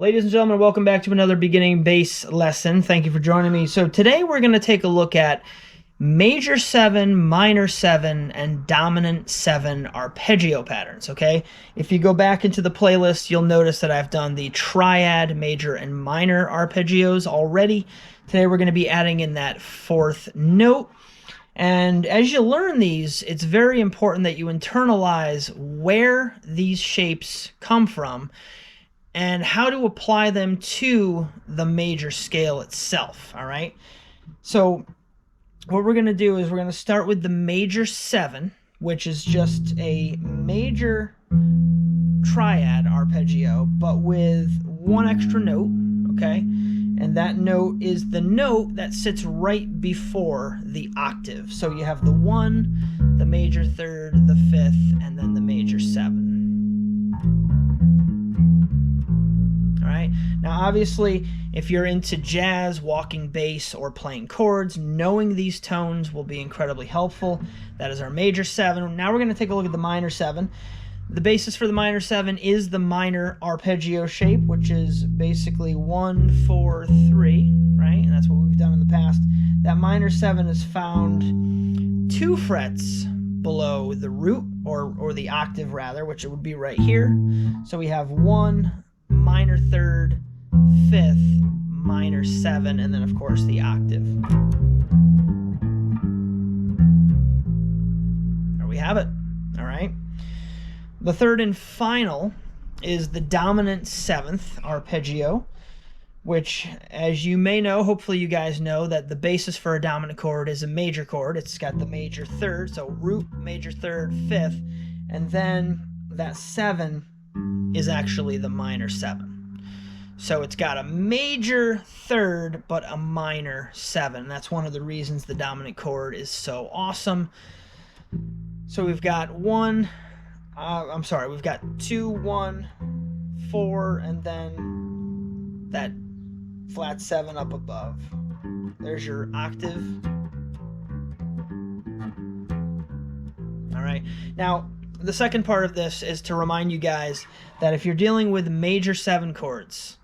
Ladies and gentlemen, welcome back to another beginning bass lesson. Thank you for joining me. So today we're going to take a look at major 7, minor 7, and dominant 7 arpeggio patterns, okay? If you go back into the playlist, you'll notice that I've done the triad, major, and minor arpeggios already. Today we're going to be adding in that 4th note. And as you learn these, it's very important that you internalize where these shapes come from and how to apply them to the major scale itself, all right? So what we're going to do is we're going to start with the major 7, which is just a major triad arpeggio, but with one extra note, okay? And that note is the note that sits right before the octave. So you have the 1, the major 3rd, the 5th, and then the major 7. All right. Now, obviously, if you're into jazz, walking bass, or playing chords, knowing these tones will be incredibly helpful. That is our major 7. Now we're going to take a look at the minor 7. The basis for the minor 7 is the minor arpeggio shape, which is basically 1, 4, 3, right? And that's what we've done in the past. That minor 7 is found 2 frets below the root, or the octave rather, which it would be right here. So we have 1, minor 3rd, 5th, minor 7, and then of course the octave. There we have it. All right. The 3rd and final is the dominant 7th arpeggio, which, as you may know, hopefully you guys know, that the basis for a dominant chord is a major chord. It's got the major 3rd, so root, major 3rd, 5th, and then that 7 is actually the minor 7. So it's got a major 3rd, but a minor 7. That's one of the reasons the dominant chord is so awesome. So we've got we've got 2, 1, 4, and then that flat 7 up above. There's your octave. All right. Now, the second part of this is to remind you guys that if you're dealing with major 7 chords,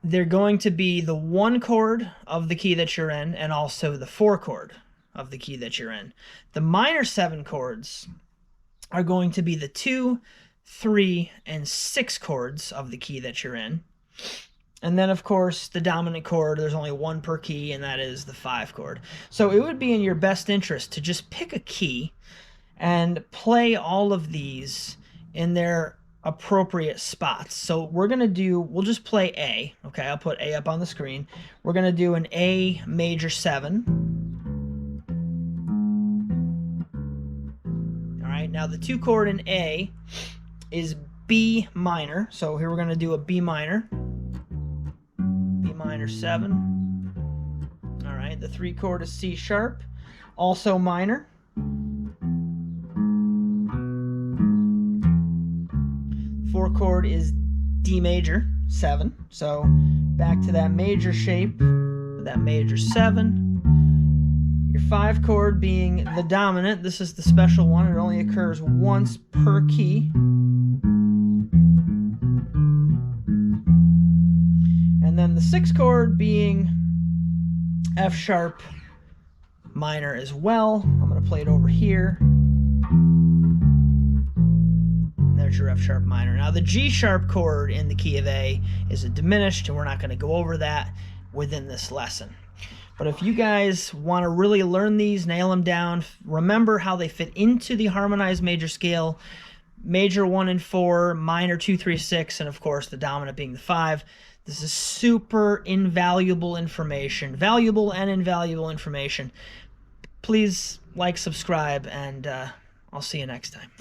they're going to be the 1 chord of the key that you're in and also the 4 chord of the key that you're in. The minor 7 chords are going to be the 2, 3, and 6 chords of the key that you're in. And then, of course, the dominant chord, there's only 1 per key, and that is the 5 chord. So it would be in your best interest to just pick a key and play all of these in their appropriate spots. So we'll just play A, okay? I'll put A up on the screen. We're going to do an A major 7. Now the 2 chord in A is B minor. So here we're going to do a B minor. B minor 7. All right, the 3 chord is C sharp, also minor. 4 chord is D major 7. So back to that major shape, that major 7. Your 5 chord being the dominant. This is the special one. It only occurs once per key. And then the 6 chord being F sharp minor as well. I'm going to play it over here. And there's your F sharp minor. Now the G sharp chord in the key of A is a diminished, and we're not going to go over that within this lesson. But if you guys want to really learn these, nail them down, remember how they fit into the harmonized major scale, major 1 and 4, minor 2, 3, 6, and of course the dominant being the 5. This is super invaluable information, valuable and invaluable information. Please like, subscribe, and I'll see you next time.